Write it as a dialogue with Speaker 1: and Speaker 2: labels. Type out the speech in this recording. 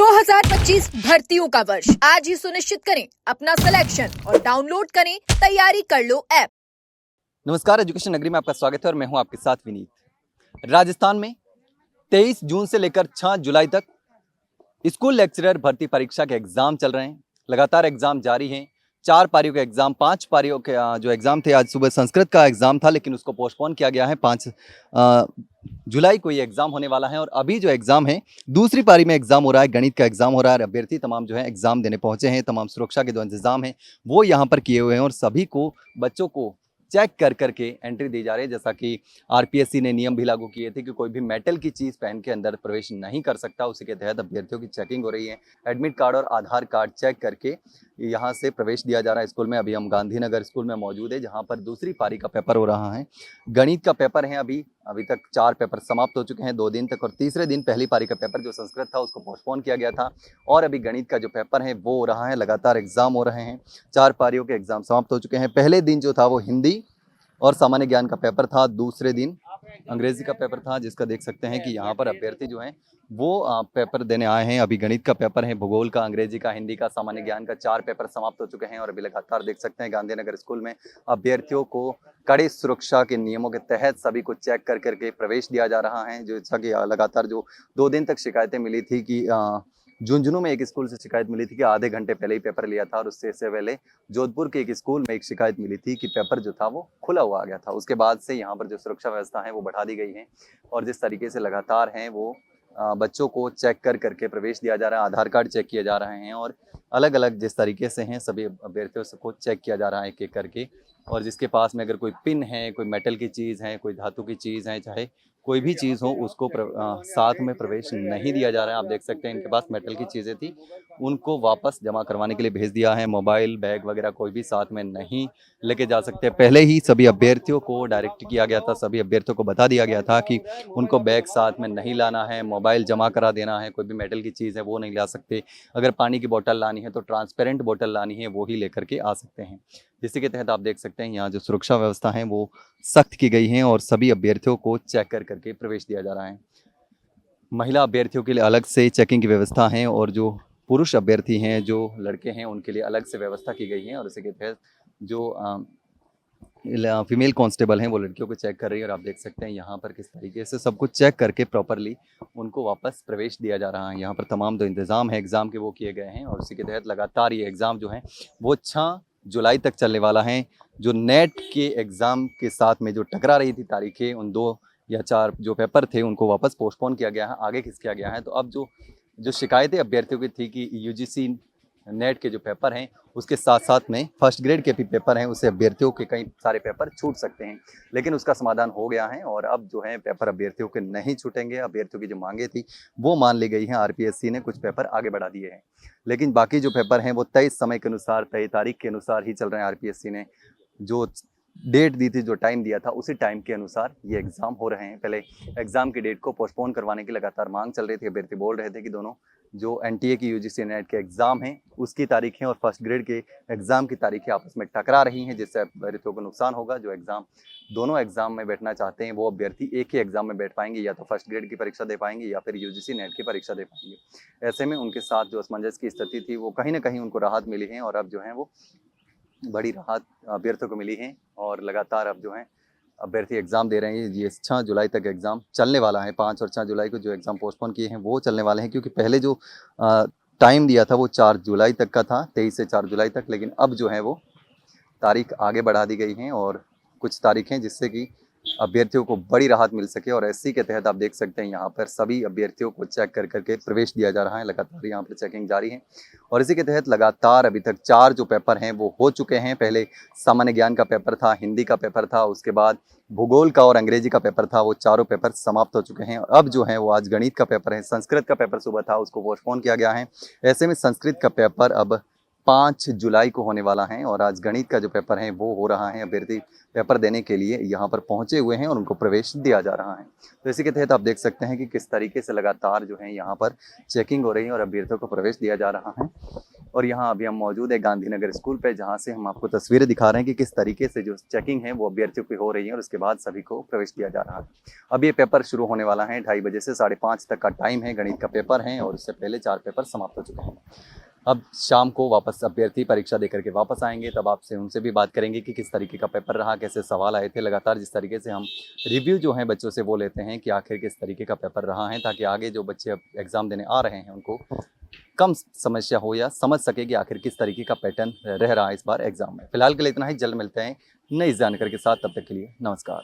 Speaker 1: 2025 भर्तियों का वर्ष आज ही सुनिश्चित करें अपना सिलेक्शन और डाउनलोड करें तैयारी कर लो ऐप।
Speaker 2: नमस्कार, एजुकेशन नगरी में आपका स्वागत है और मैं हूं आपके साथ विनीत। राजस्थान में 23 जून से लेकर 6 जुलाई तक स्कूल लेक्चरर भर्ती परीक्षा के एग्जाम चल रहे हैं। लगातार एग्जाम जारी हैं। 4 पारियों के एग्जाम, 5 पारियों के जो एग्जाम थे, आज सुबह संस्कृत का एग्जाम था लेकिन उसको पोस्टपोन किया गया है। 5 जुलाई को ये एग्जाम होने वाला है और अभी जो एग्जाम है, दूसरी पारी में एग्जाम हो रहा है, गणित का एग्जाम हो रहा है। अभ्यर्थी तमाम जो है एग्जाम देने पहुंचे हैं। तमाम सुरक्षा के जो इंतजाम है वो यहाँ पर किए हुए हैं और सभी को, बच्चों को चेक कर करके एंट्री दी जा रही है। जैसा कि आरपीएससी ने नियम भी लागू किए थे कि कोई भी मेटल की चीज़ पहन के अंदर प्रवेश नहीं कर सकता। उसी के तहत अभ्यर्थियों की चेकिंग हो रही है। एडमिट कार्ड और आधार कार्ड चेक करके यहाँ से प्रवेश दिया जा रहा है स्कूल में। अभी हम गांधीनगर स्कूल में मौजूद है जहाँ पर दूसरी पारी का पेपर हो रहा है। गणित का पेपर है। अभी तक 4 पेपर समाप्त हो चुके हैं 2 दिन तक, और तीसरे दिन पहली पारी का पेपर जो संस्कृत था उसको पोस्टपोन किया गया था और अभी गणित का जो पेपर है वो हो रहा है। लगातार एग्जाम हो रहे हैं। 4 पारियों के एग्जाम समाप्त हो चुके हैं। पहले दिन जो था वो हिंदी और सामान्य ज्ञान का पेपर था। दूसरे दिन अंग्रेजी का पेपर था, जिसका देख सकते हैं कि यहाँ पर अभ्यर्थी जो हैं वो पेपर देने आए हैं। अभी गणित का पेपर है, भूगोल का, अंग्रेजी का, हिंदी का, सामान्य ज्ञान का 4 पेपर समाप्त हो चुके हैं और अभी लगातार देख सकते हैं गांधीनगर स्कूल में अभ्यर्थियों को कड़ी सुरक्षा के नियमों के तहत सभी को चेक कर करके प्रवेश दिया जा रहा है। जैसा कि लगातार जो 2 दिन तक शिकायतें मिली थी कि झुंझुनू में एक स्कूल से शिकायत मिली थी कि आधे घंटे पहले ही पेपर लिया था, और उससे पहले जोधपुर के एक स्कूल में एक शिकायत मिली थी कि पेपर जो था वो खुला हुआ आ गया था। उसके बाद से यहाँ पर जो सुरक्षा व्यवस्था है वो बढ़ा दी गई है और जिस तरीके से लगातार हैं वो बच्चों को चेक कर करके प्रवेश दिया जा रहा है। आधार कार्ड चेक किए जा रहे हैं और अलग अलग जिस तरीके से हैं सभी अभ्यर्थियों को चेक किया जा रहा है एक एक करके। और जिसके पास में अगर कोई पिन है, कोई मेटल की चीज़ है, कोई धातु की चीज़ है, चाहे कोई भी चीज़ हो, उसको साथ में प्रवेश नहीं दिया जा रहा है। आप देख सकते हैं इनके पास मेटल की चीज़ें थी, उनको वापस जमा करवाने के लिए भेज दिया है। मोबाइल, बैग वगैरह कोई भी साथ में नहीं लेके जा सकते। पहले ही सभी अभ्यर्थियों को डायरेक्ट किया गया था, सभी अभ्यर्थियों को बता दिया गया था कि उनको बैग साथ में नहीं लाना है, मोबाइल जमा करा देना है, कोई भी मेटल की चीज़ है वो नहीं ला सकते। अगर पानी की बोतल लानी है तो ट्रांसपेरेंट बोतल लानी है, वो ही लेकर के आ सकते हैं। जिसके तहत आप देख सकते हैं यहाँ जो सुरक्षा व्यवस्था है वो सख्त की गई है और सभी अभ्यर्थियों को चेक कर करके प्रवेश दिया जा रहा है। महिला अभ्यर्थियों के लिए अलग से चेकिंग की व्यवस्था है और जो पुरुष अभ्यर्थी हैं, जो लड़के हैं, उनके लिए अलग से व्यवस्था की गई है। और इसी के तहत जो फीमेल कांस्टेबल हैं वो लड़कियों को चेक कर रही है और आप देख सकते हैं यहाँ पर किस तरीके से सब कुछ चेक करके प्रॉपरली उनको वापस प्रवेश दिया जा रहा है। यहाँ पर तमाम जो इंतज़ाम है एग्ज़ाम के वो किए गए हैं और उसी के तहत लगातार ये एग्ज़ाम जो है वो 6 जुलाई तक चलने वाला है। जो नेट के एग्ज़ाम के साथ में जो टकरा रही थी तारीखें, उन 2 या 4 जो पेपर थे उनको वापस पोस्टपोन किया गया है, आगे खिंच किया गया है। तो अब जो शिकायतें अभ्यर्थियों की थी कि यूजीसी नेट के जो पेपर हैं उसके साथ साथ में फर्स्ट ग्रेड के भी पेपर हैं, उससे अभ्यर्थियों के कई सारे पेपर छूट सकते हैं, लेकिन उसका समाधान हो गया है और अब जो है पेपर अभ्यर्थियों के नहीं छूटेंगे। अभ्यर्थियों की जो मांगे थी वो मान ली गई हैं। आरपीएससी ने कुछ पेपर आगे बढ़ा दिए हैं, लेकिन बाकी जो पेपर हैं वो तय समय के अनुसार, तय तारीख के अनुसार ही चल रहे हैं। आरपीएससी ने जो डेट दी थी, जो टाइम दिया था, उसी टाइम के अनुसार ये एग्ज़ाम हो रहे हैं। पहले एग्ज़ाम की डेट को पोस्टपोन करवाने की लगातार मांग चल रही थी। अभ्यर्थी बोल रहे थे कि दोनों जो एनटीए की यूजीसी नेट के एग्ज़ाम हैं उसकी तारीखें और फर्स्ट ग्रेड के एग्ज़ाम की तारीखें आपस में टकरा रही हैं, जिससे अभ्यर्थियों को नुकसान होगा। जो दोनों एग्ज़ाम में बैठना चाहते हैं वो अभ्यर्थी एक ही एग्ज़ाम में बैठ पाएंगे, या तो फर्स्ट ग्रेड की परीक्षा दे पाएंगे या फिर यूजीसी नेट की परीक्षा दे पाएंगे। ऐसे में उनके साथ जो असमंजस की स्थिति थी वो कहीं ना कहीं उनको राहत मिली है और अब जो है वो बड़ी राहत अभ्यर्थियों को मिली है और लगातार अब जो है अभ्यर्थी एग्ज़ाम दे रहे हैं। ये 6 जुलाई तक एग्ज़ाम चलने वाला है। 5 और 6 जुलाई को जो एग्ज़ाम पोस्टपोन किए हैं वो चलने वाले हैं, क्योंकि पहले जो टाइम दिया था वो 4 जुलाई तक का था, 23 से 4 जुलाई तक, लेकिन अब जो है वो तारीख आगे बढ़ा दी गई हैं और कुछ तारीखें जिससे कि अभ्यर्थियों को बड़ी राहत मिल सके। और एससी के तहत आप देख सकते हैं यहाँ पर सभी अभ्यर्थियों को चेक कर करके प्रवेश दिया जा रहा है। लगातार यहाँ पर चेकिंग जारी है और इसी के तहत लगातार अभी तक 4 जो पेपर हैं वो हो चुके हैं। पहले सामान्य ज्ञान का पेपर था, हिंदी का पेपर था, उसके बाद भूगोल का और अंग्रेजी का पेपर था, वो चारों पेपर समाप्त हो चुके हैं। और अब जो है वो आज गणित का पेपर है। संस्कृत का पेपर सुबह था, उसको पोस्टपोन किया गया है। ऐसे में संस्कृत का पेपर अब 5 जुलाई को होने वाला है और आज गणित का जो पेपर है वो हो रहा है। अभ्यर्थी पेपर देने के लिए यहाँ पर पहुँचे हुए हैं और उनको प्रवेश दिया जा रहा है। तो इसी के तहत आप देख सकते हैं कि किस तरीके से लगातार जो है यहाँ पर चेकिंग हो रही है और अभ्यर्थियों को प्रवेश दिया जा रहा है। और यहाँ अभी हम मौजूद है गांधीनगर स्कूल पे, जहाँ से हम आपको तस्वीरें दिखा रहे हैं कि किस तरीके से जो चेकिंग है वो अभ्यर्थियों की हो रही है और उसके बाद सभी को प्रवेश दिया जा रहा है। अब ये पेपर शुरू होने वाला है, 2:30 बजे से 5:30 तक का टाइम है। गणित का पेपर है और उससे पहले 4 पेपर समाप्त हो चुके हैं। अब शाम को वापस अभ्यर्थी परीक्षा देकर के वापस आएंगे, तब आपसे उनसे भी बात करेंगे कि किस तरीके का पेपर रहा, कैसे सवाल आए थे। लगातार जिस तरीके से हम रिव्यू जो है बच्चों से वो लेते हैं कि आखिर किस तरीके का पेपर रहा है, ताकि आगे जो बच्चे अब एग्ज़ाम देने आ रहे हैं उनको कम समस्या हो या समझ सके कि आखिर किस तरीके का पैटर्न रह रहा है इस बार एग्ज़ाम में। फिलहाल के लिए इतना ही, जल्द मिलते हैं नई जानकारी के साथ, तब तक के लिए नमस्कार।